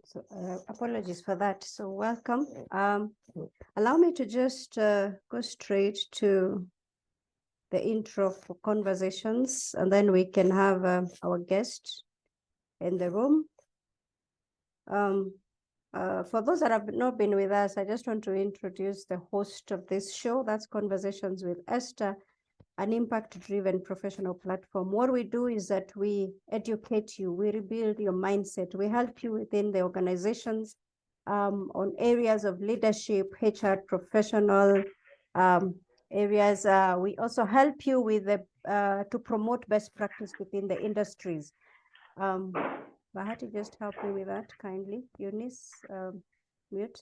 So apologies for that. So welcome. Allow me to just go straight to the intro for conversations, and then we can have our guest in the room. For those that have not been with us, I just want to introduce the host of this show. That's Conversations with Esther, an impact-driven professional platform. What we do is that we educate you, we rebuild your mindset, we help you within the organizations on areas of leadership, HR professional areas. We also help you with to promote best practice within the industries. Bahati, just help me with that kindly. Eunice, mute.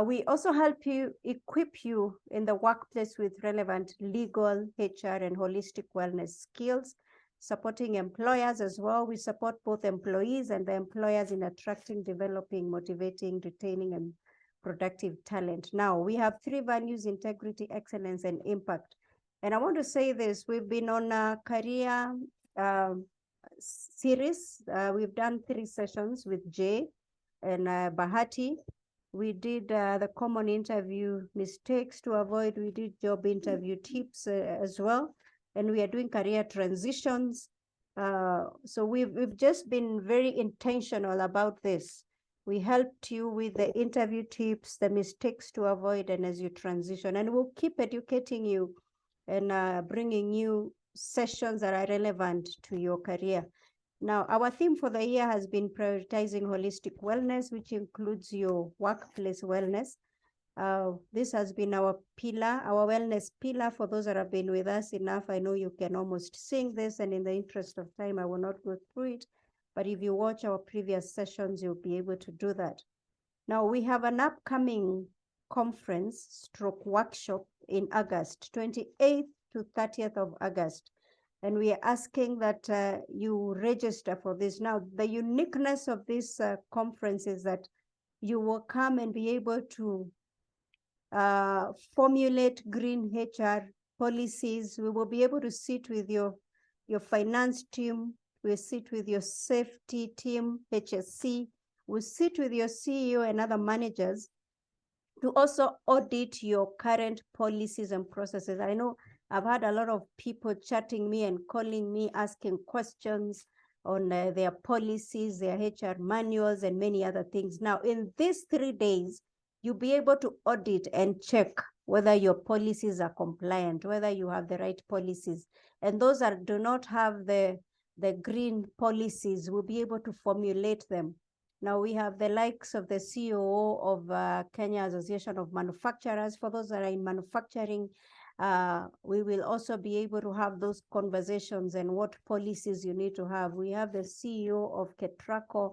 We also help you, equip you in the workplace with relevant legal, HR, and holistic wellness skills, supporting employers as well. We support both employees and the employers in attracting, developing, motivating, retaining, and productive talent. Now, we have 3 values: integrity, excellence, and impact. And I want to say this, we've been on a career series. We've done 3 sessions with Jay and Bahati. We did the common interview mistakes to avoid. We did job interview tips as well. And we are doing career transitions. So we've just been very intentional about this. We helped you with the interview tips, the mistakes to avoid, and as you transition. And we'll keep educating you and bringing you sessions that are relevant to your career. Now, our theme for the year has been prioritizing holistic wellness, which includes your workplace wellness. This has been our pillar, our wellness pillar. For those that have been with us enough, I know you can almost sing this, and in the interest of time, I will not go through it. But if you watch our previous sessions, you'll be able to do that. Now, we have an upcoming conference / workshop in August, 28th to 30th of August. And we are asking that you register for this. Now, the uniqueness of this conference is that you will come and be able to formulate green HR policies. We will be able to sit with your finance team. We'll sit with your safety team, HSC. We'll sit with your CEO and other managers to also audit your current policies and processes. I know I've had a lot of people chatting me and calling me, asking questions on their policies, their HR manuals, and many other things. Now, in these 3 days, you'll be able to audit and check whether your policies are compliant, whether you have the right policies. And those that do not have the green policies will be able to formulate them. Now, we have the likes of the COO of Kenya Association of Manufacturers. For those that are in manufacturing, we will also be able to have those conversations and what policies you need to have. We have the CEO of Ketraco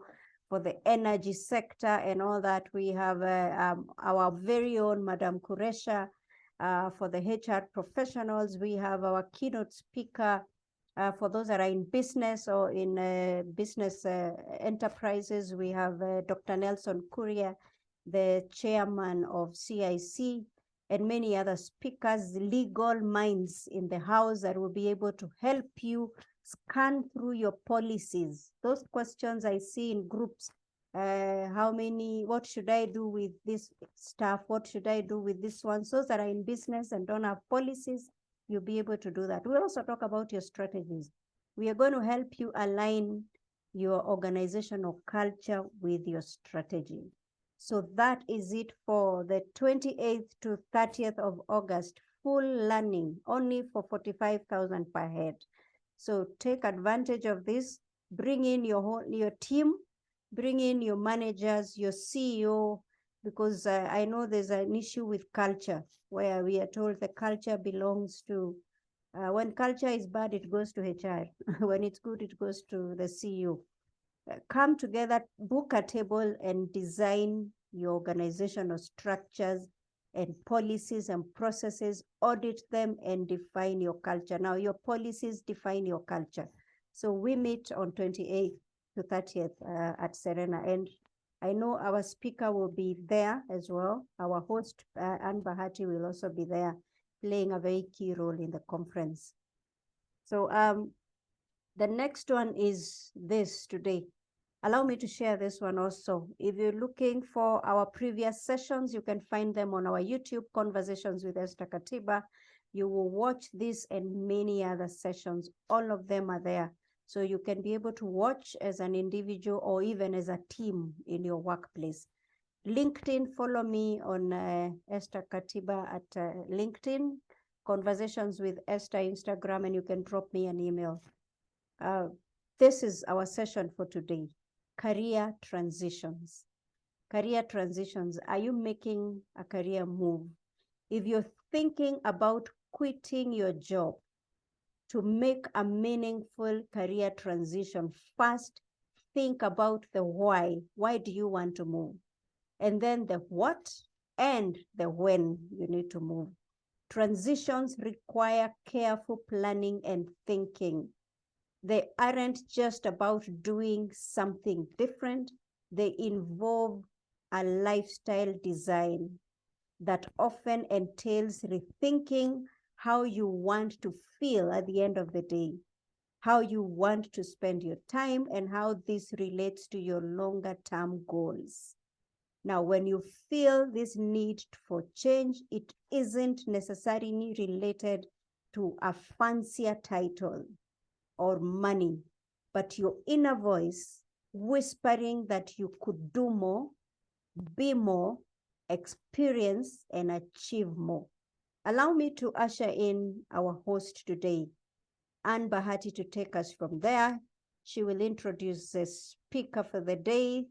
for the energy sector and all that. We have our very own Madam Kuresha for the HR professionals. We have our keynote speaker for those that are in business or in business enterprises. We have Dr. Nelson Kuria, the chairman of CIC, and many other speakers, legal minds in the house that will be able to help you scan through your policies. Those questions I see in groups, what should I do with this stuff? What should I do with this one? Those that are in business and don't have policies, you'll be able to do that. We'll also talk about your strategies. We are going to help you align your organizational culture with your strategy. So that is it for the 28th to 30th of August, full learning, only for 45,000 per head. So take advantage of this, bring in your team, bring in your managers, your CEO, because I know there's an issue with culture where we are told the culture belongs to, when culture is bad, it goes to HR. When it's good, it goes to the CEO. Come together, book a table, and design your organizational structures and policies and processes, audit them, and define your culture. Now, your policies define your culture. So we meet on 28th to 30th at Serena. And I know our speaker will be there as well. Our host, Ann Bahati, will also be there, playing a very key role in the conference. So the next one is this today. Allow me to share this one also. If you're looking for our previous sessions, you can find them on our YouTube, Conversations with Esther Katiba. You will watch this and many other sessions. All of them are there. So you can be able to watch as an individual or even as a team in your workplace. LinkedIn, follow me on Esther Katiba at LinkedIn, Conversations with Esther Instagram, and you can drop me an email. This is our session for today. Career transitions. Career transitions. Are you making a career move? If you're thinking about quitting your job to make a meaningful career transition, first think about the why. Why do you want to move? And then the what and the when you need to move. Transitions require careful planning and thinking. They aren't just about doing something different. They involve a lifestyle design that often entails rethinking how you want to feel at the end of the day, how you want to spend your time, and how this relates to your longer term goals. Now, when you feel this need for change, it isn't necessarily related to a fancier title or money, but your inner voice whispering that you could do more, be more, experience, and achieve more. Allow me to usher in our host today, Anne Bahati, to take us from there. She will introduce the speaker for the day,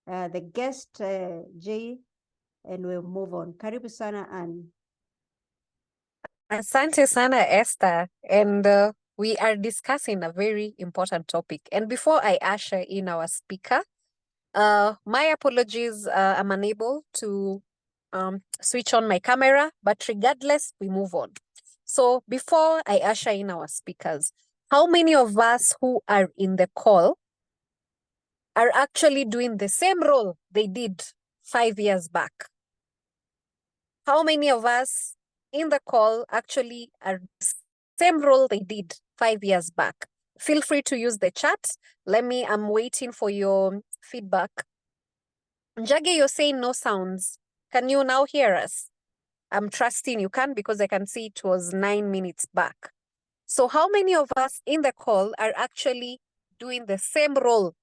the guest, Jay, and we'll move on. Karibu sana, Anne. Asante sana, Esther. And we are discussing a very important topic. And before I usher in our speaker, my apologies, I'm unable to switch on my camera, but regardless, we move on. So before I usher in our speakers, how many of us who are in the call are actually doing the same role they did 5 years back? How many of us in the call actually are the same role they did 5 years back? Feel free to use the chat. I'm waiting for your feedback. Njagi, you're saying no sounds. Can you now hear us? I'm trusting you can, because I can see it was 9 minutes back. So how many of us in the call are actually doing the same role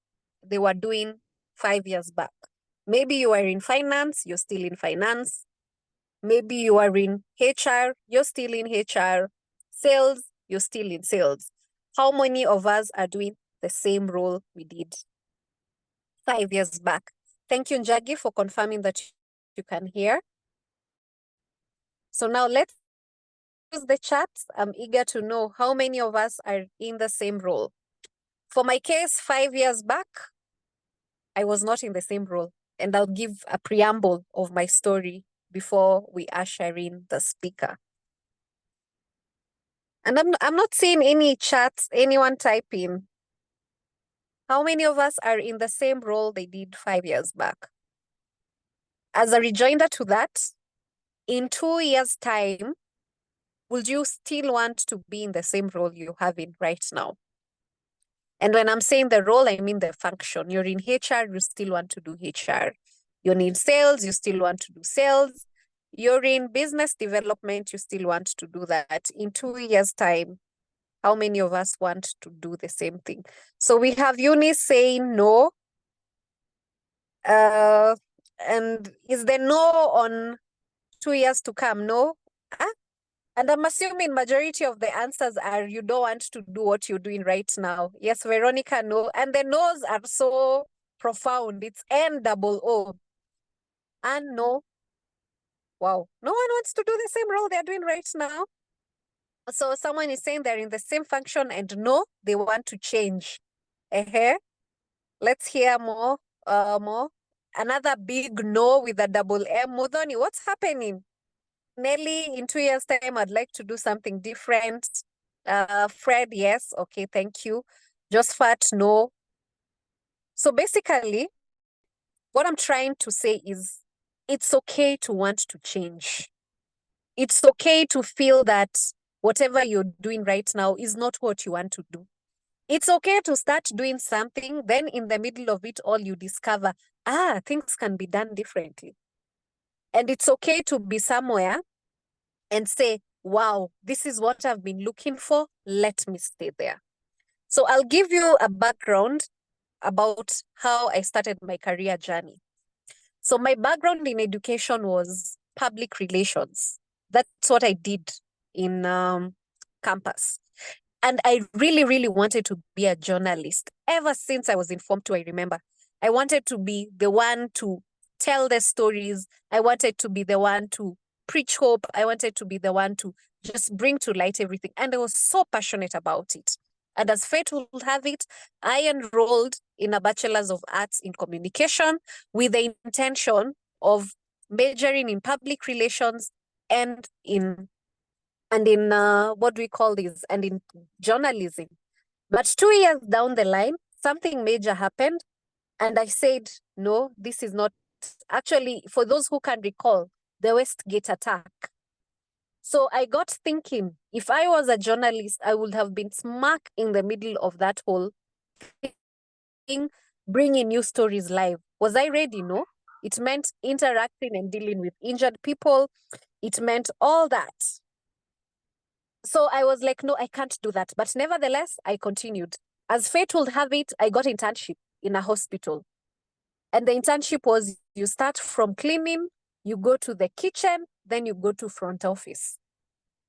they were doing 5 years back? Maybe you are in finance, you're still in finance. Maybe you are in HR, you're still in HR. Sales, you're still in sales. How many of us are doing the same role we did 5 years back? Thank you, Njagi, for confirming that you can hear. So now let's use the chat. I'm eager to know how many of us are in the same role. For my case, 5 years back, I was not in the same role. And I'll give a preamble of my story before we usher in the speaker. And I'm not seeing any chats, anyone typing. How many of us are in the same role they did 5 years back? As a rejoinder to that, in 2 years' time, would you still want to be in the same role you have in right now? And when I'm saying the role, I mean the function. You're in HR, you still want to do HR. You're in sales, you still want to do sales. You're in business development, you still want to do that. In 2 years' time, how many of us want to do the same thing? So we have Eunice saying no. And is the no on 2 years to come? No? And I'm assuming majority of the answers are you don't want to do what you're doing right now. Yes, Veronica, no. And the no's are so profound. It's N-double-O. And no. Wow. No one wants to do the same role they're doing right now. So someone is saying they're in the same function and no, they want to change. Let's hear more. Another big no with a double M. Mudhoni, what's happening? Nelly, in 2 years' time, I'd like to do something different. Fred, yes. Okay, thank you. Josephat, no. So basically, what I'm trying to say is it's okay to want to change. It's okay to feel that whatever you're doing right now is not what you want to do. It's okay to start doing something, then in the middle of it all, you discover, things can be done differently. And it's okay to be somewhere and say, wow, this is what I've been looking for. Let me stay there. So I'll give you a background about how I started my career journey. So my background in education was public relations. That's what I did in campus. And I really, really wanted to be a journalist. Ever since I was in Form 2, I remember. I wanted to be the one to tell the stories. I wanted to be the one to preach hope. I wanted to be the one to just bring to light everything. And I was so passionate about it. And as fate would have it, I enrolled in a Bachelor's of Arts in Communication with the intention of majoring in public relations and in what do we call this? And in journalism. But 2 years down the line, something major happened. And I said, no, this is not actually, for those who can recall, the Westgate attack. So I got thinking, if I was a journalist, I would have been smack in the middle of that whole thing, bringing new stories live. Was I ready? No. It meant interacting and dealing with injured people. It meant all that. So I was like, no, I can't do that. But nevertheless, I continued. As fate would have it, I got internship in a hospital. And the internship was you start from cleaning, you go to the kitchen, then you go to front office.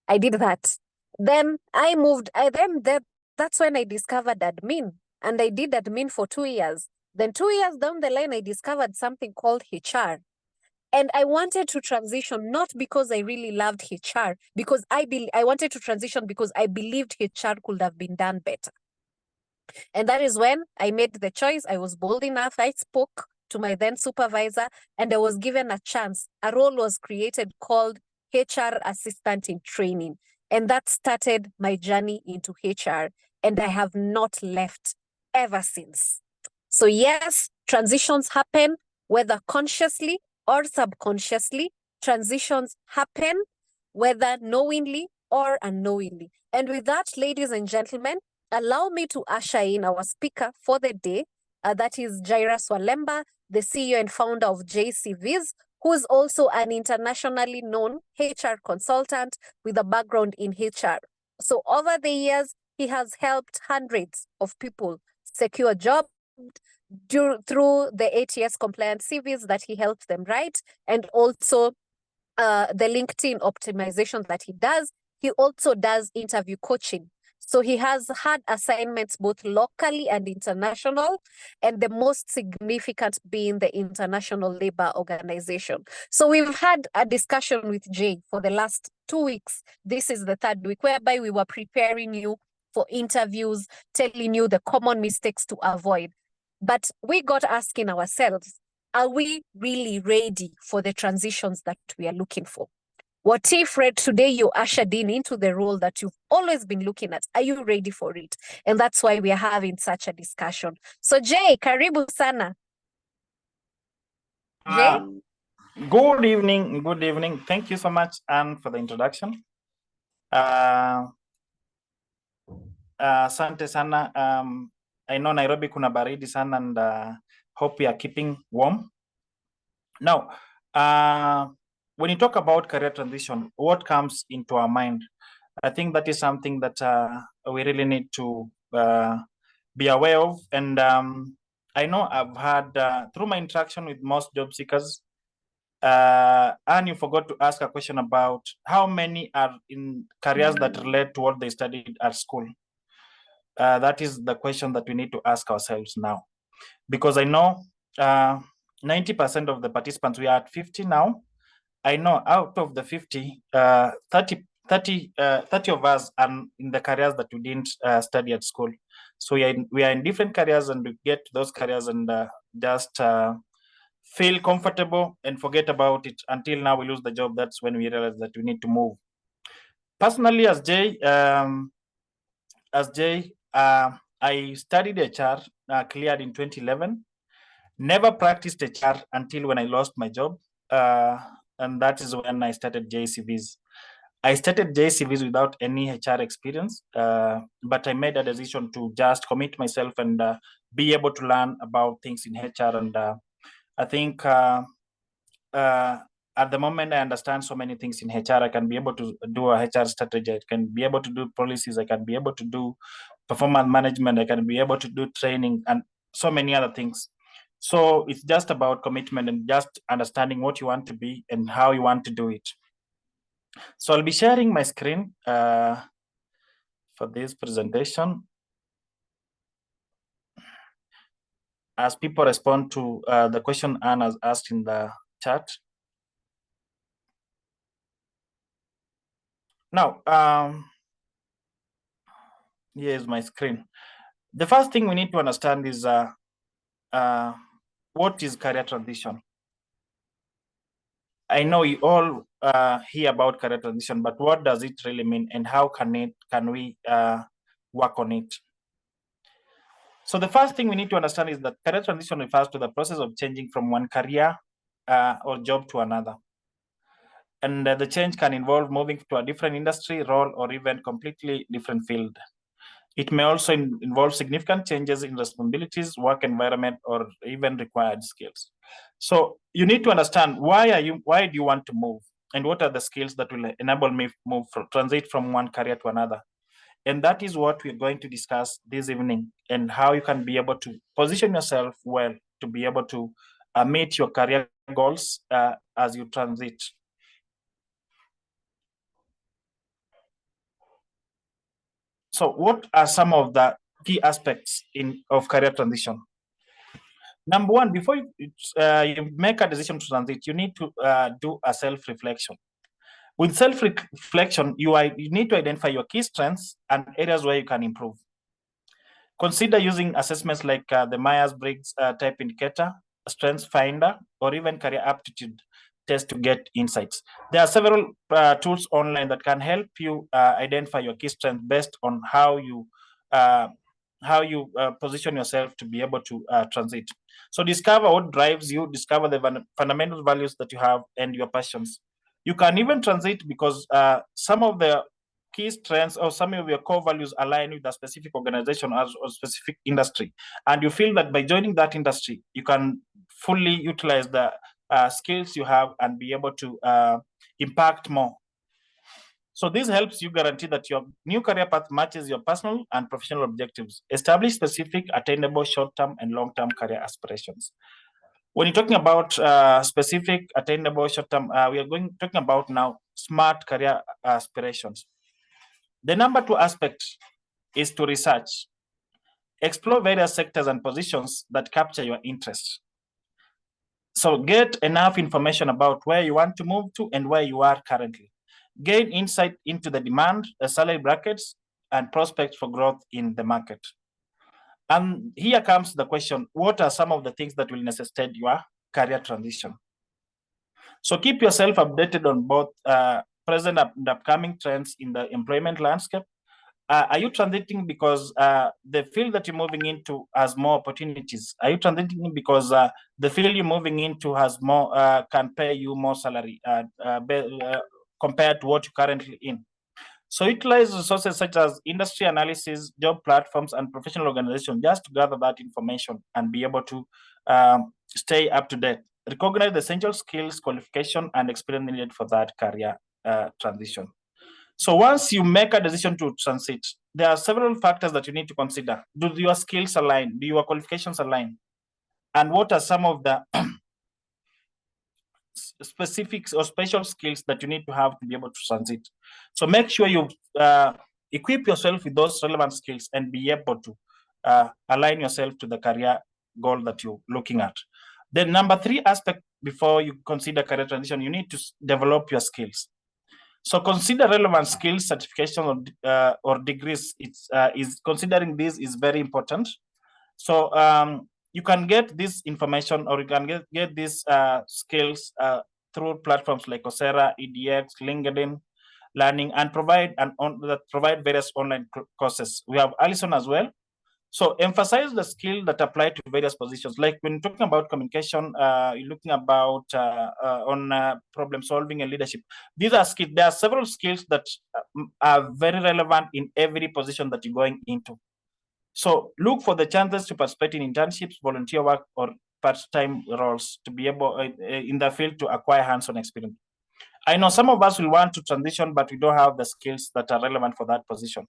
I did that. Then I moved. That's when I discovered admin. And I did admin for 2 years. Then 2 years down the line, I discovered something called HR. And I wanted to transition, not because I really loved HR, because I wanted to transition because I believed HR could have been done better. And that is when I made the choice. I was bold enough. I spoke to my then supervisor and I was given a chance. A role was created called HR assistant in training. And that started my journey into HR. And I have not left ever since. So yes, transitions happen, whether consciously or subconsciously. Transitions happen, whether knowingly or unknowingly. And with that, ladies and gentlemen, allow me to usher in our speaker for the day. That is Jairus Walemba, the CEO and founder of JCVs, who is also an internationally known HR consultant with a background in HR. So over the years, he has helped hundreds of people secure jobs through the ATS compliant CVs that he helped them write, and also the LinkedIn optimization that he does. He also does interview coaching. So he has had assignments both locally and international, and the most significant being the International Labour Organization. So we've had a discussion with Jay for the last 2 weeks. This is the third week, whereby we were preparing you for interviews, telling you the common mistakes to avoid. But we got asking ourselves, are we really ready for the transitions that we are looking for? What if, Fred, today you ushered into the role that you've always been looking at? Are you ready for it? And that's why we are having such a discussion. So Jay, karibu sana. Jay? Good evening. Good evening. Thank you so much, Anne, for the introduction. Asante sana. I know Nairobi kuna baridi sana, and hope we are keeping warm. Now, when you talk about career transition, what comes into our mind? I think that is something that we really need to be aware of. And I know I've had, through my interaction with most job seekers, and you forgot to ask a question about how many are in careers that relate to what they studied at school. That is the question that we need to ask ourselves now, because I know 90% of the participants, we are at 50 now. I know out of the 50, 30 of us are in the careers that we didn't study at school. So we are in different careers, and we get to those careers and just feel comfortable and forget about it until now we lose the job. That's when we realize that we need to move. Personally, as Jay, I studied HR, cleared in 2011. Never practiced HR until when I lost my job. And that is when I started JCVs. I started JCVs without any HR experience, but I made a decision to just commit myself and be able to learn about things in HR. And I think at the moment, I understand so many things in HR. I can be able to do a HR strategy. I can be able to do policies. I can be able to do performance management. I can be able to do training and so many other things. So it's just about commitment and just understanding what you want to be and how you want to do it. So I'll be sharing my screen for this presentation. As people respond to the question Anne has asked in the chat. Now, here's my screen. The first thing we need to understand is what is career transition? I know you all hear about career transition, but what does it really mean, and how can we work on it? So the first thing we need to understand is that career transition refers to the process of changing from one career or job to another. And the change can involve moving to a different industry, role, or even completely different field. It may also involve significant changes in responsibilities, work environment, or even required skills. So you need to understand why do you want to move, and what are the skills that will enable me transit from one career to another. And that is what we're going to discuss this evening, and how you can be able to position yourself well to be able to meet your career goals as you transit. So what are some of the key aspects of career transition? Number one, before you make a decision to transit, you need to do a self-reflection. With self-reflection, you need to identify your key strengths and areas where you can improve. Consider using assessments like the Myers-Briggs type indicator, strengths finder, or even career aptitude test to get insights. There are several tools online that can help you identify your key strengths based on how you position yourself to be able to transit. So discover what drives you, discover the fundamental values that you have and your passions. You can even transit because some of the key strengths or some of your core values align with a specific organization or specific industry. And you feel that by joining that industry, you can fully utilize the skills you have and be able to impact more. So this helps you guarantee that your new career path matches your personal and professional objectives. Establish specific, attainable short-term and long-term career aspirations. When you're talking about specific, attainable short-term, we are talking about now smart career aspirations. The number two aspect is to research. Explore various sectors and positions that capture your interest. So get enough information about where you want to move to and where you are currently. Gain insight into the demand, the salary brackets, and prospects for growth in the market. And here comes the question, what are some of the things that will necessitate your career transition? So keep yourself updated on both present and upcoming trends in the employment landscape. Are you transiting because the field that you're moving into has more opportunities? Are you transiting because the field you're moving into has more, can pay you more salary compared to what you're currently in? So utilize resources such as industry analysis, job platforms, and professional organizations just to gather that information and be able to stay up to date. Recognize the essential skills, qualification, and experience needed for that career transition. So once you make a decision to transit, there are several factors that you need to consider. Do your skills align? Do your qualifications align? And what are some of the specifics or special skills that you need to have to be able to transit? So make sure you equip yourself with those relevant skills and be able to align yourself to the career goal that you're looking at. The number three aspect before you consider career transition, you need to develop your skills. So consider relevant skills, certification, or degrees. Is considering this is very important. So you can get this information, or you can get these skills through platforms like Coursera, EDX, LinkedIn, Learning, and provide various online courses. We have Allison as well. So emphasize the skill that apply to various positions. Like when talking about communication, you're looking about on problem solving and leadership. These are skills. There are several skills that are very relevant in every position that you're going into. So look for the chances to participate in internships, volunteer work, or part-time roles to be able in the field to acquire hands-on experience. I know some of us will want to transition, but we don't have the skills that are relevant for that position.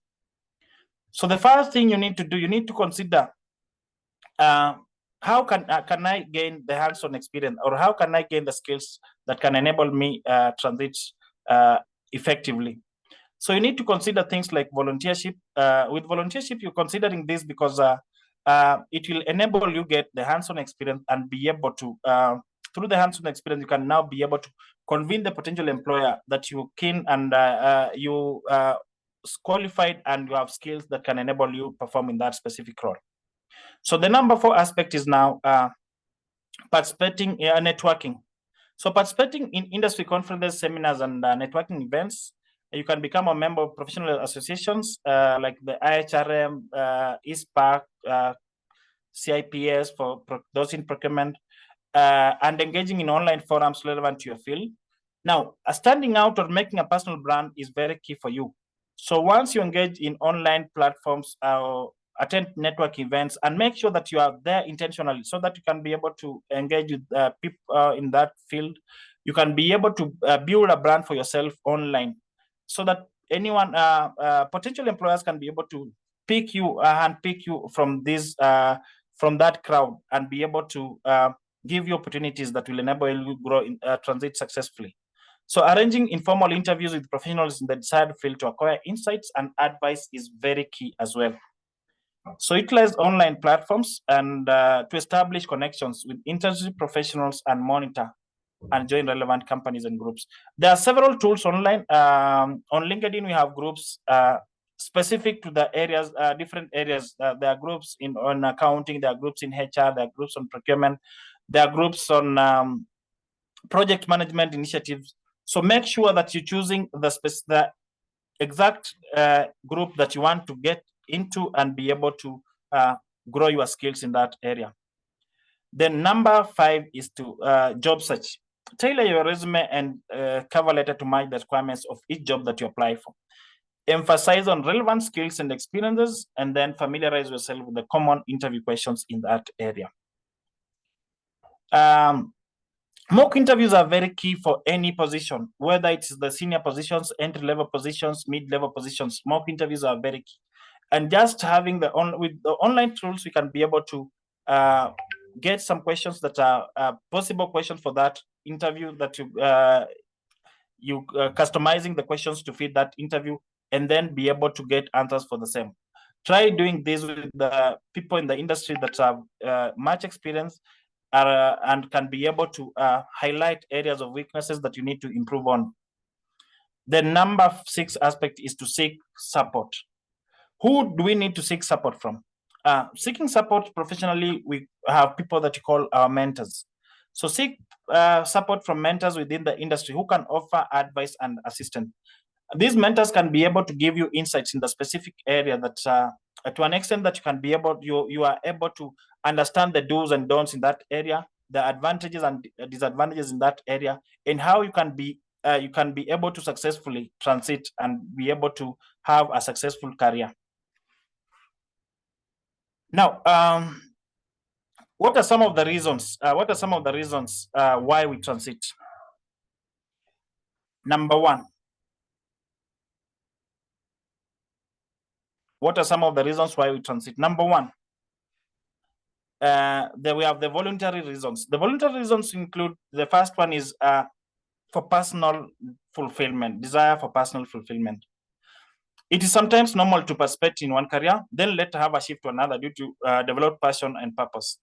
So the first thing you need to do, you need to consider how can I gain the hands-on experience, or how can I gain the skills that can enable me transit effectively. So you need to consider things like volunteership. With volunteership, you're considering this because it will enable you get the hands-on experience and be able to, through the hands-on experience, you can now be able to convince the potential employer that you keen and you qualified and you have skills that can enable you perform in that specific role. So the number 4 aspect is now participating in networking. So participating in industry conferences, seminars, and networking events. You can become a member of professional associations like the IHRM, ISPAC, CIPS for those in procurement, and engaging in online forums relevant to your field. Now, standing out or making a personal brand is very key for you. So once you engage in online platforms, attend network events, and make sure that you are there intentionally so that you can be able to engage with people in that field. You can be able to build a brand for yourself online so that anyone, potential employers can be able to pick you and pick you from this, from that crowd, and be able to give you opportunities that will enable you to grow in transit successfully. So arranging informal interviews with professionals in the desired field to acquire insights and advice is very key as well. So utilize online platforms and to establish connections with industry professionals and monitor and join relevant companies and groups. There are several tools online. On LinkedIn, we have groups specific to the areas, different areas. There are groups on accounting, there are groups in HR, there are groups on procurement, there are groups on project management initiatives. So make sure that you're choosing the exact group that you want to get into and be able to grow your skills in that area. Then number 5 is to job search. Tailor your resume and cover letter to match the requirements of each job that you apply for. Emphasize on relevant skills and experiences, and then familiarize yourself with the common interview questions in that area. Mock interviews are very key for any position, whether it's the senior positions, entry-level positions, mid-level positions. Mock interviews are very key. And just having with the online tools, we can be able to get some questions that are possible questions for that interview, that you customizing the questions to fit that interview, and then be able to get answers for the same. Try doing this with the people in the industry that have much experience and can be able to highlight areas of weaknesses that you need to improve on. The number 6 aspect is to seek support. Who do we need to seek support from? Seeking support professionally, we have people that you call our mentors. So seek support from mentors within the industry who can offer advice and assistance. These mentors can be able to give you insights in the specific area that to an extent that you can be able, you are able to understand the do's and don'ts in that area, the advantages and disadvantages in that area, and how you can be able to successfully transit and be able to have a successful career. Now, what are some of the reasons? Why we transit? Number 1. What are some of the reasons why we transit? Number 1, there we have the voluntary reasons. The voluntary reasons include, the first one is for personal fulfillment, desire for personal fulfillment. It is sometimes normal to participate in one career, then later have a shift to another due to develop passion and purpose.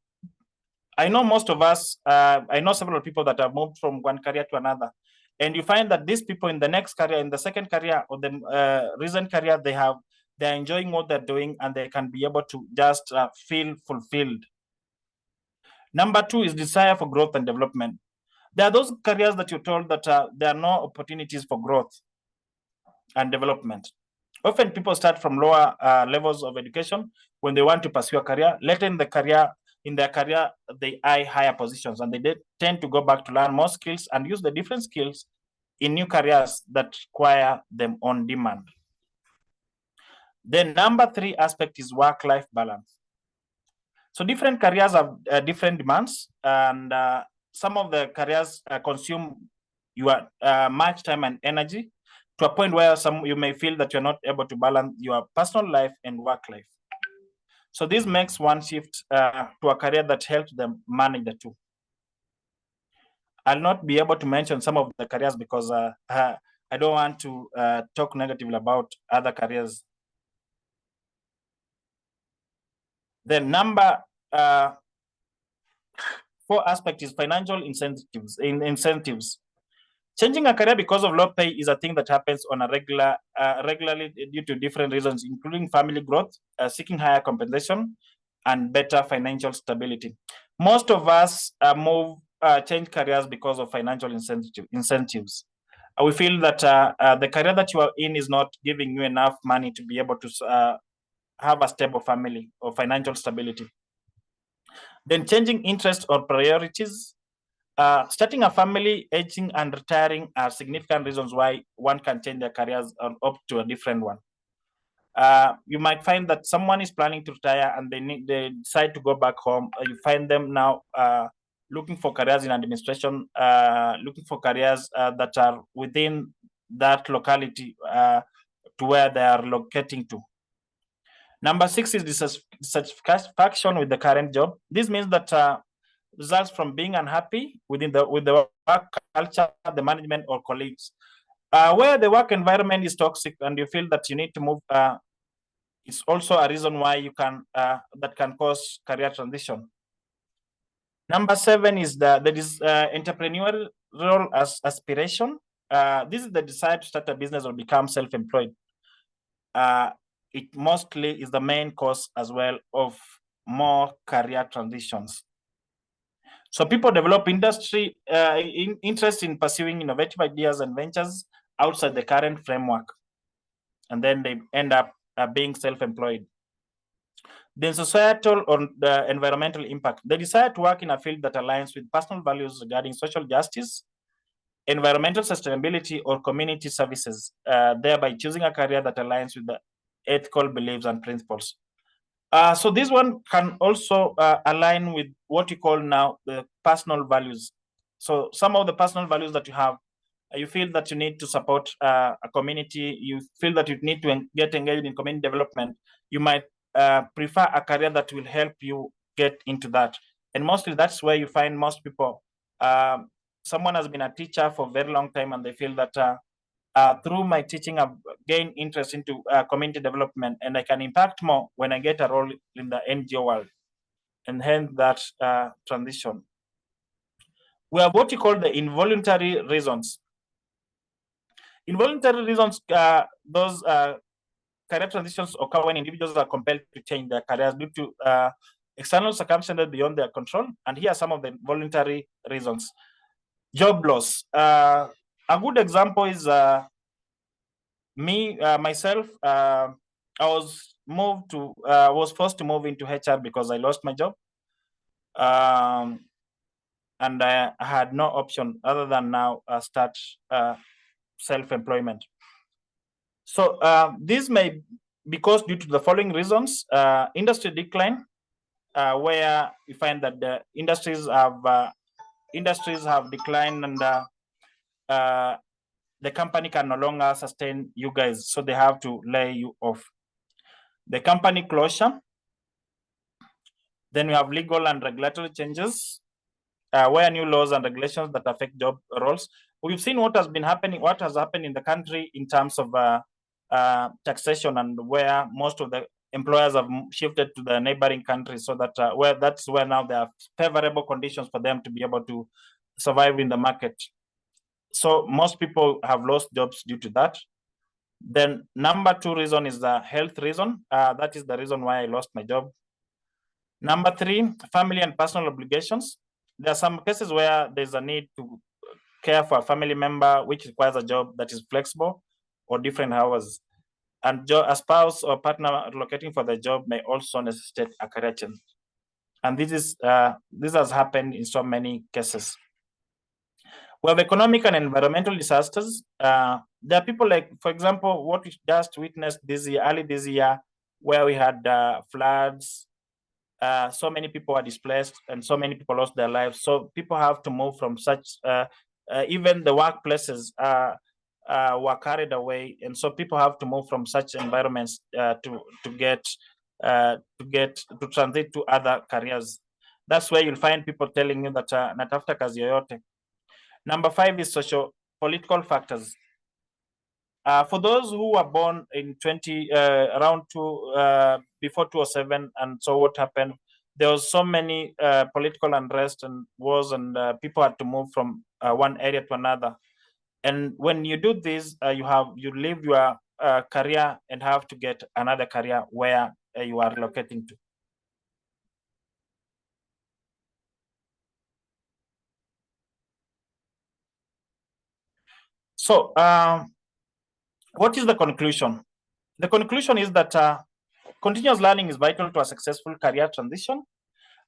I know most of us, I know several people that have moved from one career to another. And you find that these people in the next career, in the second career or the recent career, they're enjoying what they're doing and they can be able to just feel fulfilled. Number 2 is desire for growth and development. There are those careers that you're told that there are no opportunities for growth and development. Often people start from lower levels of education when they want to pursue a career. Later in their career, they eye higher positions, and they tend to go back to learn more skills and use the different skills in new careers that require them on demand. The number 3 aspect is work-life balance. So different careers have different demands, and some of the careers consume your much time and energy to a point where you may feel that you're not able to balance your personal life and work life. So this makes one shift to a career that helps them manage the two. I'll not be able to mention some of the careers because I don't want to talk negatively about other careers. The number 4 aspect is financial incentives. Changing a career because of low pay is a thing that happens on a regularly due to different reasons, including family growth, seeking higher compensation, and better financial stability. Most of us change careers because of financial incentives. We feel that the career that you are in is not giving you enough money to be able to have a stable family or financial stability. Then changing interests or priorities. Starting a family, aging, and retiring are significant reasons why one can change their careers or opt to a different one. You might find that someone is planning to retire and they decide to go back home. You find them now looking for careers in administration, looking for careers that are within that locality to where they are locating to. Number 6 is dissatisfaction with the current job. This means that results from being unhappy with the work culture, the management, or colleagues. Where the work environment is toxic and you feel that you need to move, it's also a reason why you can that can cause career transition. Number 7 is the entrepreneurial role as aspiration. This is the desire to start a business or become self-employed. It mostly is the main cause as well of more career transitions. So people develop interest in pursuing innovative ideas and ventures outside the current framework, and then they end up being self-employed. Then societal or the environmental impact. They desire to work in a field that aligns with personal values regarding social justice, environmental sustainability, or community services, thereby choosing a career that aligns with the ethical beliefs and principles. So this one can also align with what you call now the personal values. So some of the personal values that you have, you feel that you need to support a community, you feel that you need to get engaged in community development, you might prefer a career that will help you get into that. And mostly that's where you find most people. Someone has been a teacher for a very long time and they feel that through my teaching, I've gained interest into community development and I can impact more when I get a role in the NGO world, and hence that transition. We have what you call the involuntary reasons. Involuntary reasons, those career transitions occur when individuals are compelled to change their careers due to external circumstances beyond their control. And here are some of the voluntary reasons. Job loss. A good example is myself. I was forced to move into HR because I lost my job. And I had no option other than now start self-employment. So this may be caused due to the following reasons. Industry decline, where you find that the industries have declined and the company can no longer sustain you guys, so they have to lay you off. The company closure. Then we have legal and regulatory changes, where new laws and regulations that affect job roles. We've seen what has happened in the country in terms of taxation, and where most of the employers have shifted to the neighboring countries, so that that's where now there are favorable conditions for them to be able to survive in the market. So most people have lost jobs due to that. Then number 2 reason is the health reason. That is the reason why I lost my job. Number 3, family and personal obligations. There are some cases where there's a need to care for a family member, which requires a job that is flexible or different hours. and a spouse or partner relocating for the job may also necessitate a career change. And this has happened in so many cases. We have economic and environmental disasters. There are people like, for example, what we just witnessed early this year, where we had floods. So many people are displaced and so many people lost their lives. So people have to move from such, even the workplaces were carried away. And so people have to move from such environments to transit to other careers. That's where you'll find people telling you that natafuta kazi yoyote. Number 5 is social political factors. For those who were born in before 2007, and so what happened? There was so many political unrest and wars, and people had to move from one area to another. And when you do this, you leave your career and have to get another career where you are relocating to. So, what is the conclusion? The conclusion is that continuous learning is vital to a successful career transition,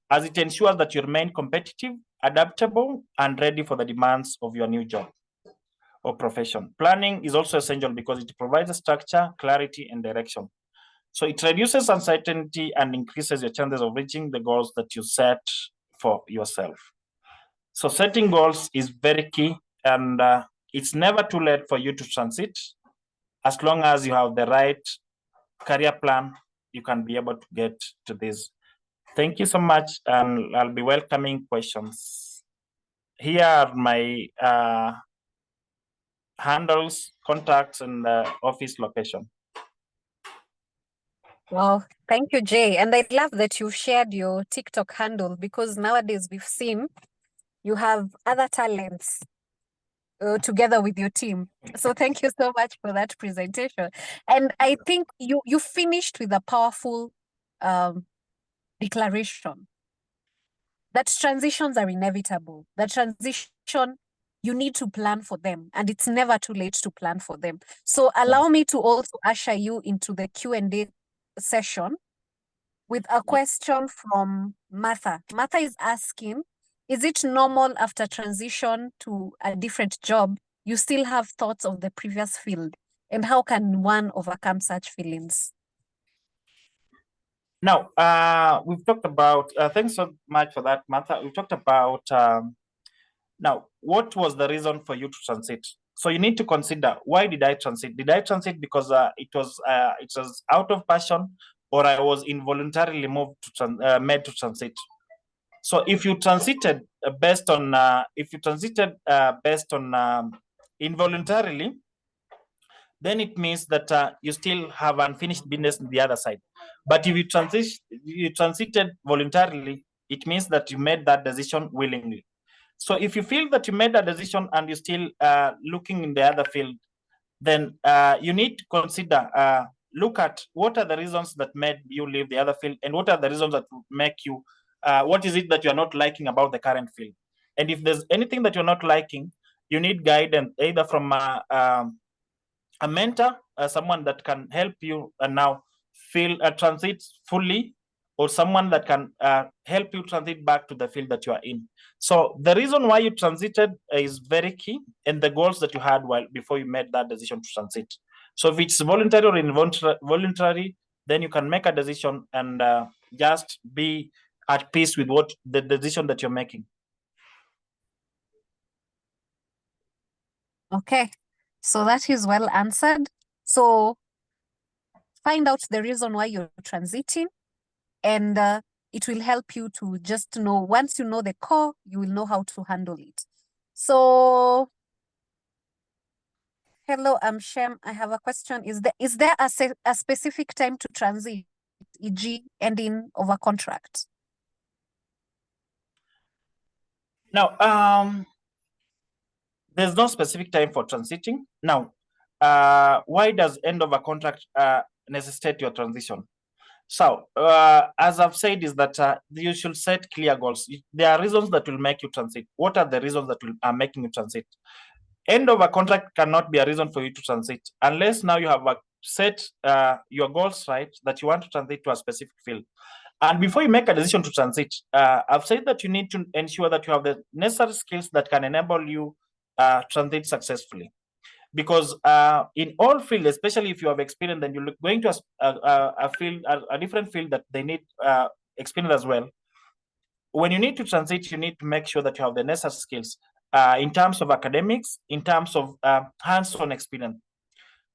as it ensures that you remain competitive, adaptable, and ready for the demands of your new job or profession. Planning is also essential because it provides a structure, clarity, and direction. So it reduces uncertainty and increases your chances of reaching the goals that you set for yourself. So setting goals is very key, and it's never too late for you to transit. As long as you have the right career plan, you can be able to get to this. Thank you so much, and I'll be welcoming questions. Here are my handles, contacts, and office location. Well, thank you, Jay. And I love that you shared your TikTok handle, because nowadays we've seen you have other talents together with your team. So thank you so much for that presentation. And I think you finished with a powerful declaration that transitions are inevitable. That transition, you need to plan for them, and it's never too late to plan for them. So allow me to also usher you into the Q&A session with a question from Martha. Martha is asking, is it normal after transition to a different job, you still have thoughts of the previous field? And how can one overcome such feelings? Now, we've talked about, thanks so much for that, Martha. We've talked about, now, what was the reason for you to transit? So you need to consider, why did I transit? Did I transit because it was out of passion, or I was involuntarily made to transit? So if you transited based on involuntarily, then it means that you still have unfinished business on the other side. But if you transited voluntarily, it means that you made that decision willingly. So if you feel that you made a decision and you're still looking in the other field, then you need to consider, look at what are the reasons that made you leave the other field, and what are the reasons that make you, what is it that you're not liking about the current field? And if there's anything that you're not liking, you need guidance either from a mentor, someone that can help you now transit fully, or someone that can help you transit back to the field that you are in. So the reason why you transited is very key, and the goals that you had before you made that decision to transit. So if it's voluntary or involuntary, then you can make a decision and just be at peace with what the decision that you're making. Okay, so that is well answered. So find out the reason why you're transiting, and it will help you to just know, once you know the core, you will know how to handle it. So, hello, I'm Shem. I have a question. Is there a specific time to transit, e.g. ending of a contract? Now, there's no specific time for transiting. Now, why does end of a contract necessitate your transition? So, as I've said, is that you should set clear goals. There are reasons that will make you transit. What are the reasons that are making you transit? End of a contract cannot be a reason for you to transit, unless now you have a set your goals right, that you want to transit to a specific field. And before you make a decision to transit, I've said that you need to ensure that you have the necessary skills that can enable you transit successfully. Because in all fields, especially if you have experience, then you're going to a field, a different field that they need experience as well. When you need to transit, you need to make sure that you have the necessary skills in terms of academics, in terms of hands-on experience.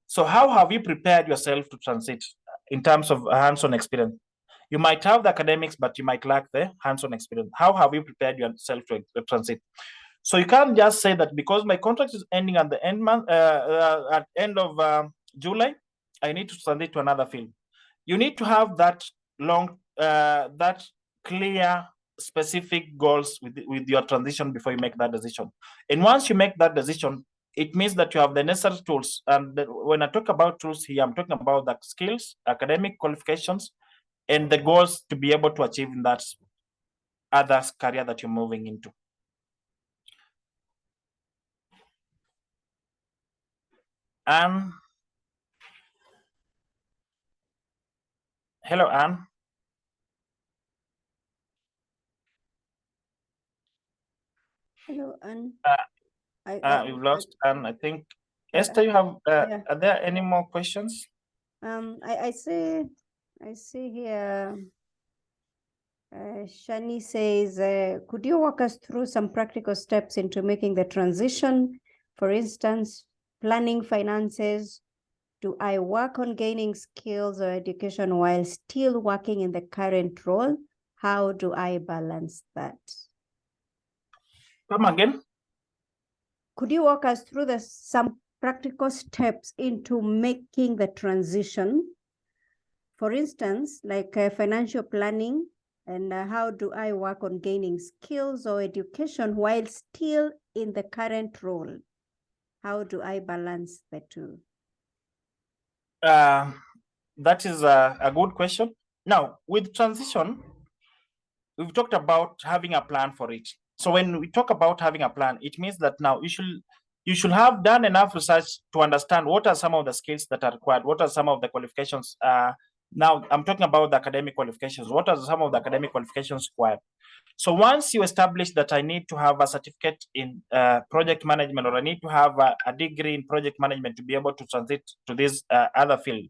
So how have you prepared yourself to transit in terms of hands-on experience? You might have the academics, but you might lack the hands-on experience. How have you prepared yourself to transit? So you can't just say that because my contract is ending at the end of July, I need to transit to another field. You need to have that that clear, specific goals with your transition before you make that decision. And once you make that decision, it means that you have the necessary tools. And when I talk about tools here, I'm talking about the skills, academic qualifications, and the goals to be able to achieve in that other career that you're moving into. Anne. Hello, Anne. Hello, Anne. We've lost Anne, I think. Esther, you have, yeah. are there any more questions? I see here, Shani says, could you walk us through some practical steps into making the transition? For instance, planning finances. Do I work on gaining skills or education while still working in the current role? How do I balance that? Come again. Could you walk us through some practical steps into making the transition? For instance, like financial planning, and how do I work on gaining skills or education while still in the current role? How do I balance the two? That is a good question. Now, with transition, we've talked about having a plan for it. So when we talk about having a plan, it means that now you should have done enough research to understand what are some of the skills that are required, what are some of the qualifications. Now I'm talking about the academic qualifications. What are some of the academic qualifications required? So once you establish that I need to have a certificate in project management, or I need to have a degree in project management to be able to transit to this other field,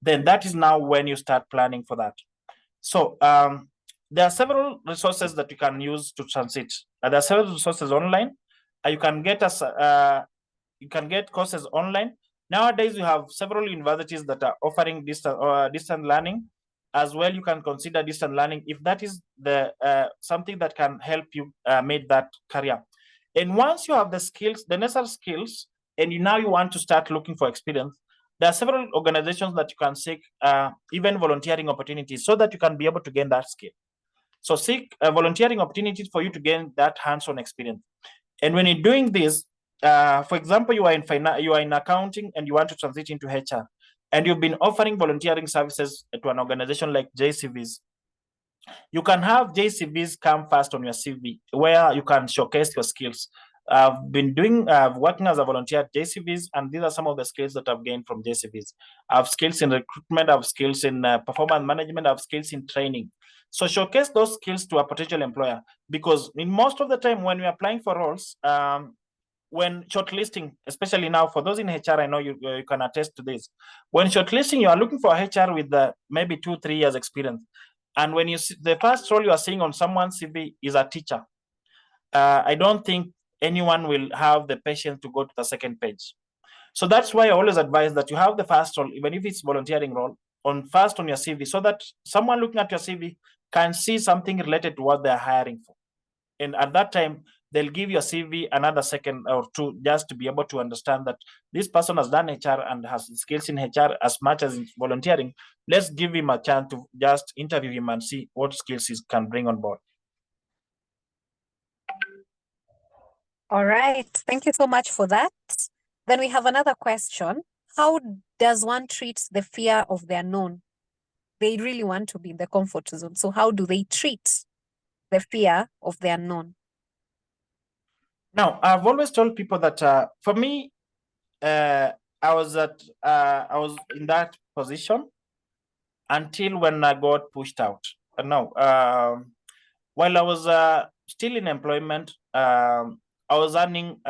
then that is now when you start planning for that. So there are several resources that you can use to transit. There are several resources online. You can get courses online. Nowadays, you have several universities that are offering distant learning. As well, you can consider distant learning if that is the something that can help you make that career. And once you have the skills, the necessary skills, and now you want to start looking for experience, there are several organizations that you can seek even volunteering opportunities so that you can be able to gain that skill. So seek volunteering opportunities for you to gain that hands-on experience. And when you're doing this, for example, you are in accounting and you want to transit into HR, and you've been offering volunteering services to an organization like JCVs, you can have JCVs come first on your CV where you can showcase your skills. I've been working as a volunteer at JCVs, and these are some of the skills that I've gained from JCVs. I have skills in recruitment, I have skills in performance management, I have skills in training. So showcase those skills to a potential employer, because in most of the time when we're applying for roles, when shortlisting, especially now for those in HR, I know you can attest to this. When shortlisting, you are looking for a HR with maybe 2-3 years experience. And when you see the first role you are seeing on someone's CV is a teacher, I don't think anyone will have the patience to go to the second page. So that's why I always advise that you have the first role, even if it's volunteering role, on your CV, so that someone looking at your CV can see something related to what they're hiring for. And at that time, they'll give your CV another second or two just to be able to understand that this person has done HR and has skills in HR as much as in volunteering. Let's give him a chance to just interview him and see what skills he can bring on board. All right. Thank you so much for that. Then we have another question. How does one treat the fear of the unknown? They really want to be in the comfort zone. So how do they treat the fear of the unknown? Now, I've always told people that for me, I was in that position until when I got pushed out. No, while I was still in employment, I was earning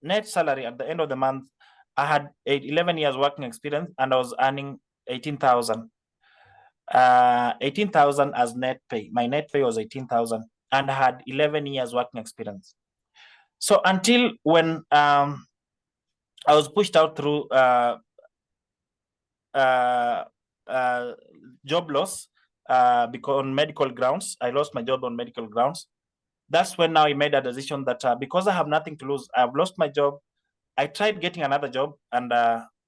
net salary at the end of the month. I had 11 years working experience, and I was earning 18,000. 18,000 as net pay. My net pay was 18,000, and I had 11 years working experience. So until when I was pushed out through job loss because on medical grounds, I lost my job on medical grounds. That's when now I made a decision that because I have nothing to lose, I've lost my job. I tried getting another job, and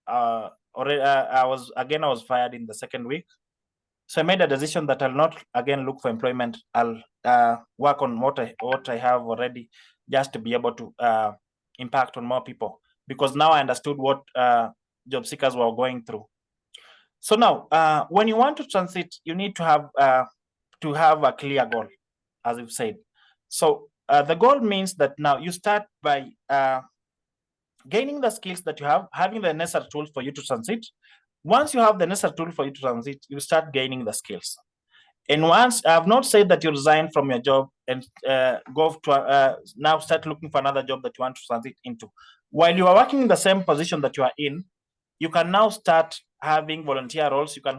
already I was fired in the second week. So I made a decision that I'll not again look for employment. I'll work on what I have already, just to be able to impact on more people, because now I understood what job seekers were going through. So now, when you want to transit, you need to have a clear goal, as you've said. So the goal means that now you start by gaining the skills that you have, having the necessary tools for you to transit. Once you have the necessary tool for you to transit, you start gaining the skills. And once I have not said that you resign from your job and go to now start looking for another job that you want to transit into. While you are working in the same position that you are in, you can now start having volunteer roles. You can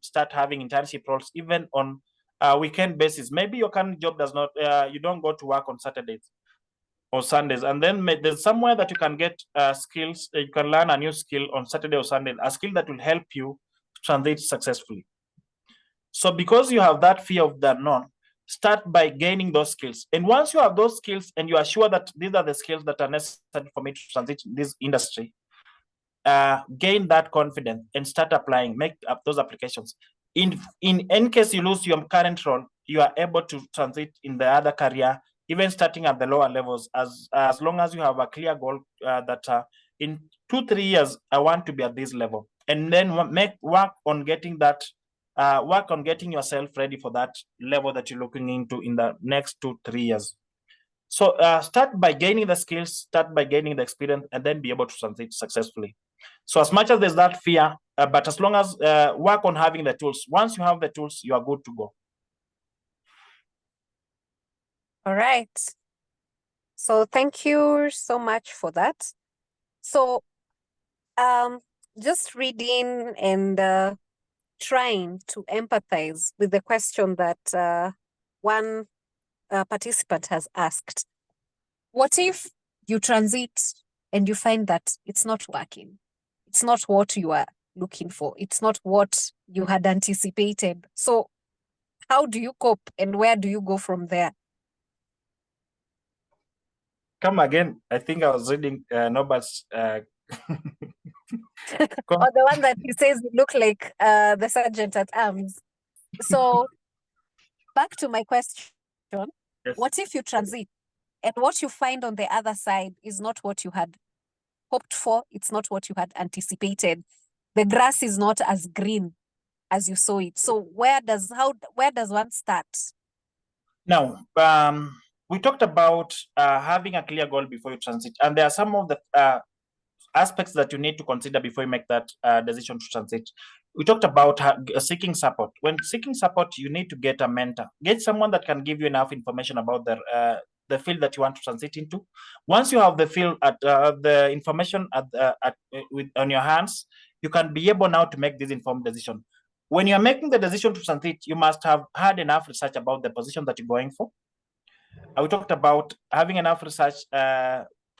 start having internship roles, even on a weekend basis. Maybe your current job does not, you don't go to work on Saturdays or Sundays, and then there's somewhere that you can get skills. You can learn a new skill on Saturday or Sunday, a skill that will help you transit successfully. So because you have that fear of the unknown, start by gaining those skills. And once you have those skills and you are sure that these are the skills that are necessary for me to transit in this industry, gain that confidence and start applying, make up those applications. In any case you lose your current role, you are able to transit in the other career, even starting at the lower levels, as long as you have a clear goal that in 2-3 years, I want to be at this level. And then work on getting that, work on getting yourself ready for that level that you're looking into in the next 2-3 years. So start by gaining the skills, start by gaining the experience, and then be able to transit successfully. So as much as there's that fear, but as long as work on having the tools. Once you have the tools, you are good to go. All right. So thank you so much for that. So just reading and trying to empathize with the question that one participant has asked. What if you transit and you find that it's not working? It's not what you are looking for. It's not what you had anticipated. So how do you cope and where do you go from there? Come again. I think I was reading Norbert. Or the one that he says you look like the sergeant at arms. So back to my question. Yes. What if you transit and what you find on the other side is not what you had hoped for? It's not what you had anticipated. The grass is not as green as you saw it. So where does one start? Now, we talked about having a clear goal before you transit, and there are some of the aspects that you need to consider before you make that decision to transit. We talked about seeking support. When seeking support, you need to get a mentor, get someone that can give you enough information about the field that you want to transit into. Once you have the field at the information on your hands, you can be able now to make this informed decision. When you're making the decision to transit, you must have had enough research about the position that you're going for. We talked about having enough research,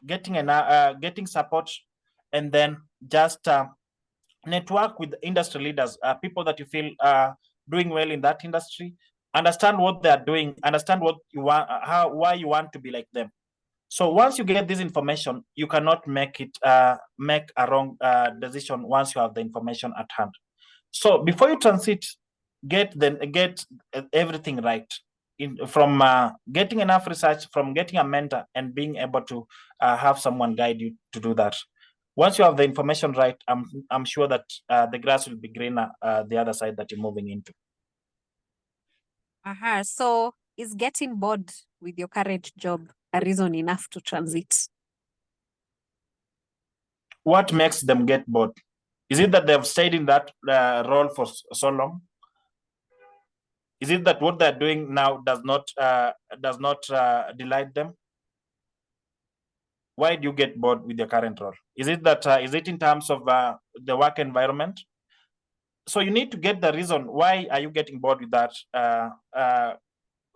getting support, and then just network with industry leaders, people that you feel are doing well in that industry. Understand what they are doing, understand what you want, why you want to be like them. So once you get this information, you cannot make a wrong decision once you have the information at hand. So before you transit, get everything right. From getting enough research, from getting a mentor, and being able to have someone guide you to do that. Once you have the information right, I'm sure that the grass will be greener the other side that you're moving into. So is getting bored with your current job a reason enough to transit? what makes them get bored? Is it that they've stayed in that role for so long? Is it that what they're doing now does not delight them? Why do you get bored with your current role? Is it that is it in terms of the work environment? So you need to get the reason why are you getting bored with that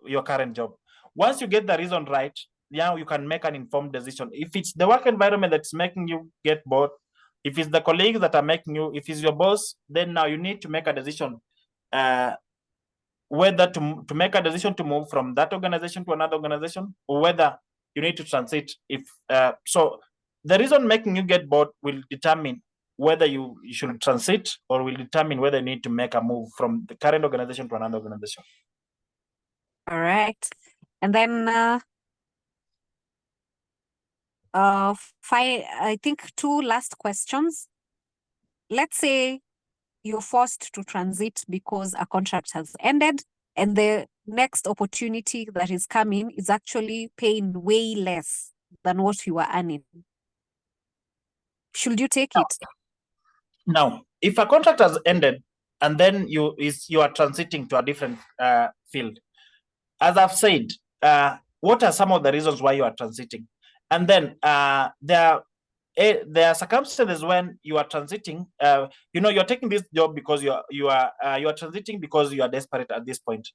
your current job. Once you get the reason right, now you can make an informed decision. If it's the work environment that's making you get bored, if it's the colleagues that are making you, if it's your boss, then now you need to make a decision whether to make a decision to move from that organization to another organization, or whether you need to transit. If so, the reason making you get bored will determine whether you should transit, or will determine whether you need to make a move from the current organization to another organization. All right. And then I think 2 last questions. Let's say you're forced to transit because a contract has ended and the next opportunity that is coming is actually paying way less than what you were earning. Should you take it? Now, if a contract has ended and then you are transiting to a different field, as I've said, what are some of the reasons why you are transiting? And then there are circumstances when you are transiting. You're taking this job because you are transiting because you are desperate at this point.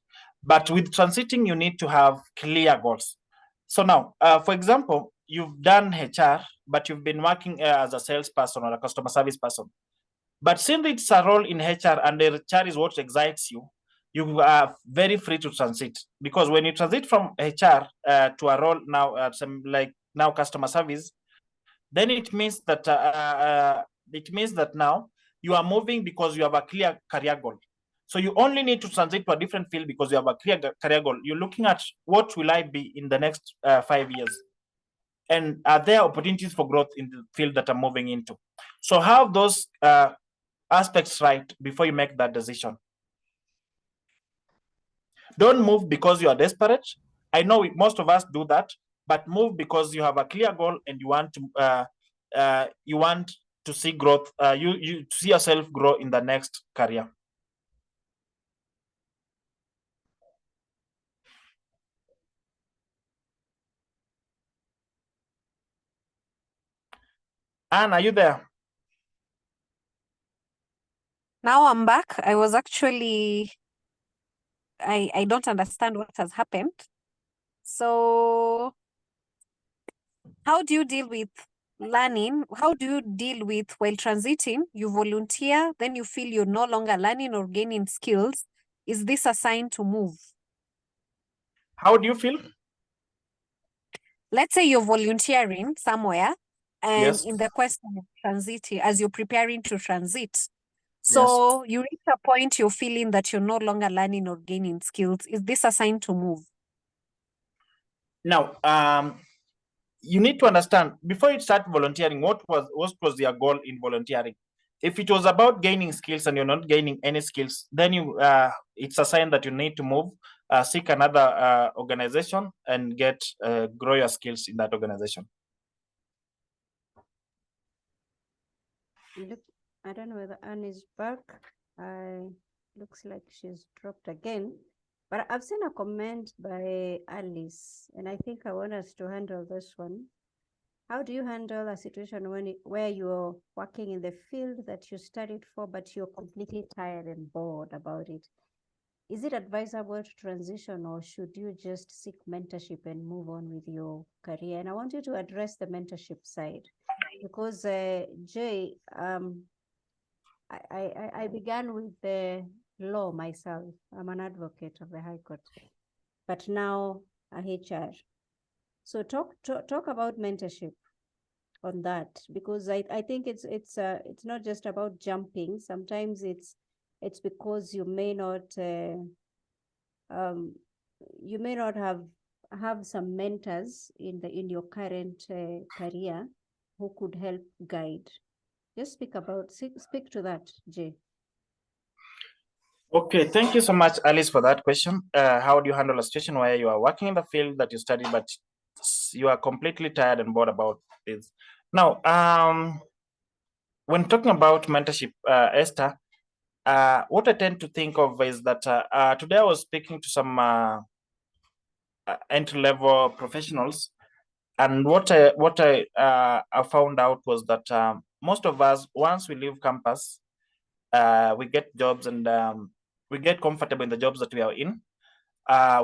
But with transiting, you need to have clear goals. So now, for example, you've done HR, but you've been working as a salesperson or a customer service person. But since it's a role in HR and the HR is what excites you, you are very free to transit, because when you transit from HR to a role now, now customer service, then it means that now you are moving because you have a clear career goal. So you only need to transit to a different field because you have a clear career goal. You're looking at what will I be in the next 5 years, and are there opportunities for growth in the field that I'm moving into? So have those aspects right before you make that decision. Don't move because you are desperate. I know most of us do that, but move because you have a clear goal and you want to see growth. You see yourself grow in the next career. Anne, are you there? Now I'm back. I was actually, I don't understand what has happened. So how do you deal with learning? How do you deal with while transiting? You volunteer, then you feel you're no longer learning or gaining skills. Is this a sign to move? How do you feel? Let's say you're volunteering somewhere, and Yes. in the question of transiting, as you're preparing to transit, so you reach a point you're feeling that you're no longer learning or gaining skills. Is this a sign to move? Now, you need to understand, before you start volunteering, what was your goal in volunteering? If it was about gaining skills and you're not gaining any skills, then it's a sign that you need to move, seek another organization and grow your skills in that organization. Look, I don't know whether Anne is back. Looks like she's dropped again. But I've seen a comment by Alice, and I think I want us to handle this one. How do you handle a situation where you're working in the field that you studied for, but you're completely tired and bored about it? Is it advisable to transition, or should you just seek mentorship and move on with your career? And I want you to address the mentorship side, because Jay, I began with the law myself. I'm an advocate of the High Court, but now a HR. So talk about mentorship on that, because I think it's not just about jumping. Sometimes it's because you may not have some mentors in your current career who could help guide. Just speak to that, Jay. Okay, thank you so much, Alice, for that question. How do you handle a situation where you are working in the field that you studied, but you are completely tired and bored about this? Now, when talking about mentorship, Esther, what I tend to think of is that today I was speaking to some entry-level professionals, and what I found out was that most of us, once we leave campus, we get jobs and we get comfortable in the jobs that we are in.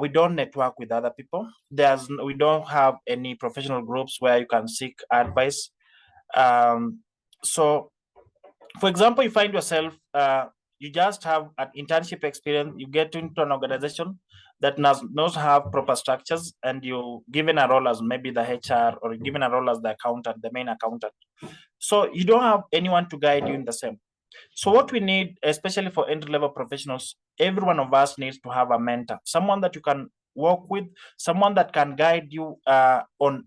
We don't network with other people. We don't have any professional groups where you can seek advice. So, for example, you find yourself, you just have an internship experience, you get into an organization that does not have proper structures, and you given a role as maybe the HR, or given a role as the accountant, the main accountant. So you don't have anyone to guide you in the same. So what we need, especially for entry-level professionals, every one of us needs to have a mentor, someone that you can work with, someone that can guide you on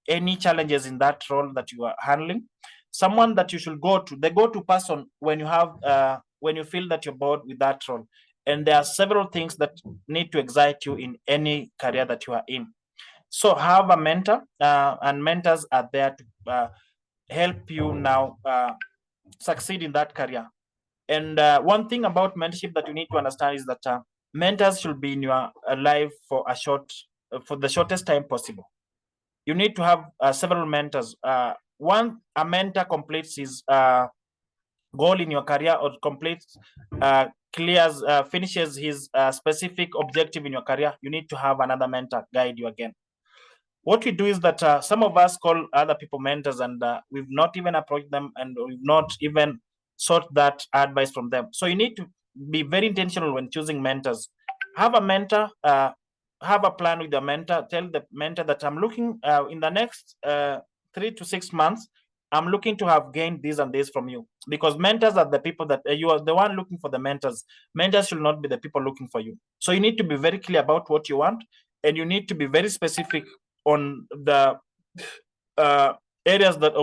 any challenges in that role that you are handling, someone that you should go to, the go-to person when you have when you feel that you're bored with that role. And there are several things that need to excite you in any career that you are in. So have a mentor, and mentors are there to help you now succeed in that career. And one thing about mentorship that you need to understand is that mentors should be in your life for for the shortest time possible. You need to have several mentors. Once a mentor completes his goal in your career, or completes, finishes his specific objective in your career, you need to have another mentor guide you again. What we do is that some of us call other people mentors, and we've not even approached them, and we've not even sought that advice from them. So you need to be very intentional when choosing mentors. Have a mentor, have a plan with the mentor. Tell the mentor that I'm looking in the next 3 to 6 months, I'm looking to have gained this and this from you. Because mentors are the people that you are the one looking for the mentors. Mentors should not be the people looking for you. So you need to be very clear about what you want, and you need to be very specific on the areas that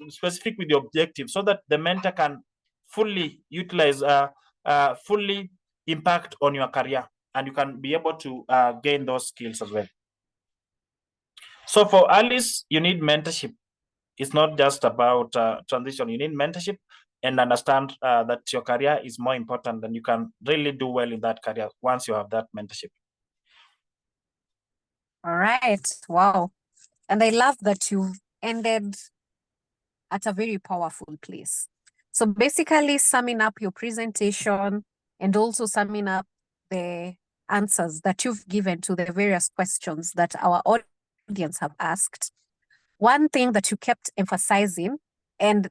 specific with the objective, so that the mentor can fully utilize, fully impact on your career, and you can be able to gain those skills as well. So for Alice, you need mentorship. It's not just about transition. You need mentorship, and understand that your career is more important, and you can really do well in that career once you have that mentorship. All right. Wow. And I love that you've ended at a very powerful place. So basically summing up your presentation and also summing up the answers that you've given to the various questions that our audience have asked. One thing that you kept emphasizing, and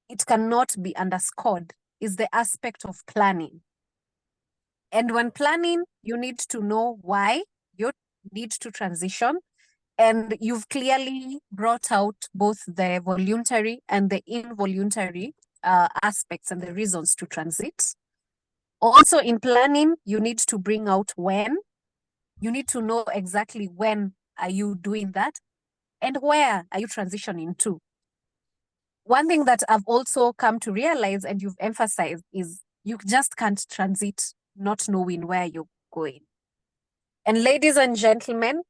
it cannot be underscored, is the aspect of planning. And when planning, you need to know why you need to transition. And you've clearly brought out both the voluntary and the involuntary aspects and the reasons to transit. Also in planning, you need to bring out when. You need to know exactly when are you doing that and where are you transitioning to. One thing that I've also come to realize, and you've emphasized, is you just can't transit not knowing where you're going. And ladies and gentlemen,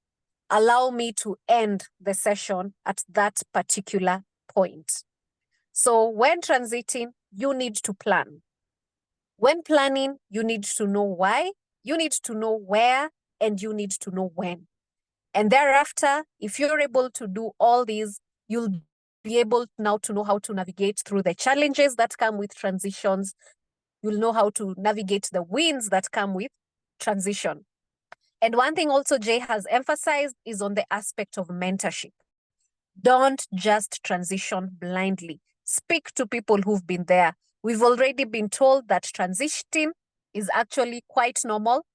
allow me to end the session at that particular point. So when transiting, you need to plan. When planning, you need to know why, you need to know where, and you need to know when. And thereafter, if you're able to do all these, you'll be able now to know how to navigate through the challenges that come with transitions. You'll know how to navigate the wins that come with transition. And one thing also Jay has emphasized is on the aspect of mentorship. Don't just transition blindly. Speak to people who've been there. We've already been told that transitioning is actually quite normal.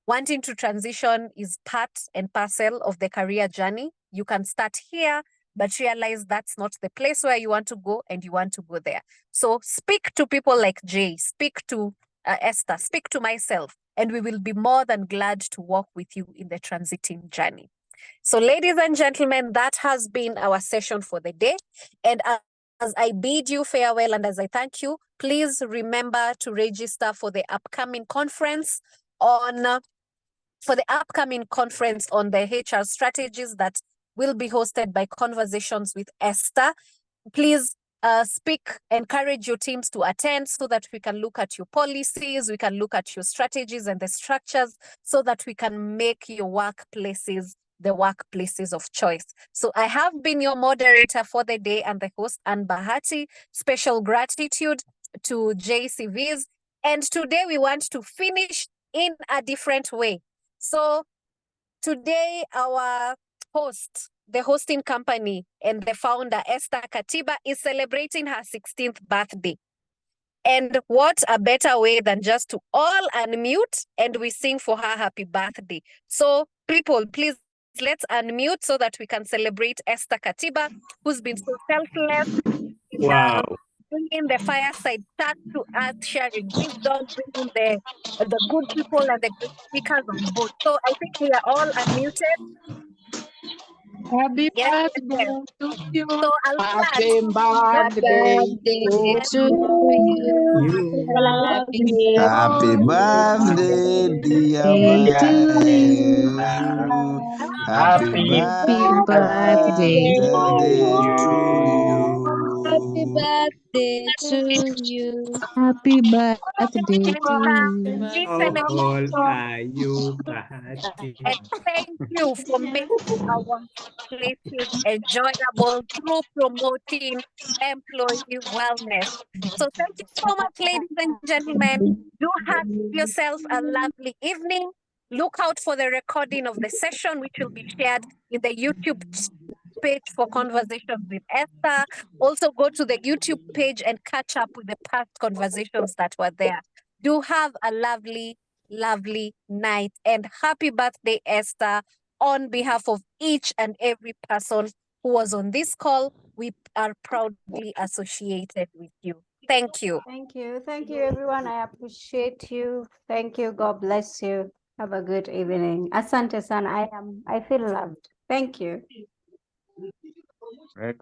Wanting to transition is part and parcel of the career journey. You can start here, but realize that's not the place where you want to go, and you want to go there. So speak to people like Jay, speak to Esther, speak to myself, and we will be more than glad to walk with you in the transiting journey. So ladies and gentlemen, that has been our session for the day. And as I bid you farewell and as I thank you, please remember to register for the upcoming conference on the HR strategies that will be hosted by Conversations with Esther. Please encourage your teams to attend so that we can look at your policies, we can look at your strategies and the structures so that we can make your workplaces the workplaces of choice. So I have been your moderator for the day and the host, Ann Bahati. Special gratitude to JCVs. And today we want to finish in a different way. So today our host, the hosting company and the founder, Esther Katiba, is celebrating her 16th birthday. And what a better way than just to all unmute and we sing for her happy birthday. So people, please, let's unmute so that we can celebrate Esther Katiba, who's been so selfless. Wow. Bringing the fireside chat to us, sharing wisdom, bringing the good people and the good speakers on board. So I think we are all unmuted. Happy Yes, birthday yes. to you. So I'll start. Happy birthday to you. Happy birthday, dear Happy Bayu. Happy birthday to you. Happy birthday to you. Happy birthday to Listen and All are you, Bahati. and thank you for making our places enjoyable through promoting employee wellness. So thank you so much, ladies and gentlemen. Do have yourself a lovely evening. Look out for the recording of the session, which will be shared in the YouTube page for Conversations with Esther. Also go to the YouTube page and catch up with the past conversations that were there. Do have a lovely night and happy birthday, Esther. On behalf of each and every person who was on this call, we are proudly associated with you. Thank you. Thank you. Thank you, everyone. I appreciate you. Thank you. God bless you. Have a good evening. Asante sana. I feel loved. Thank you. Welcome.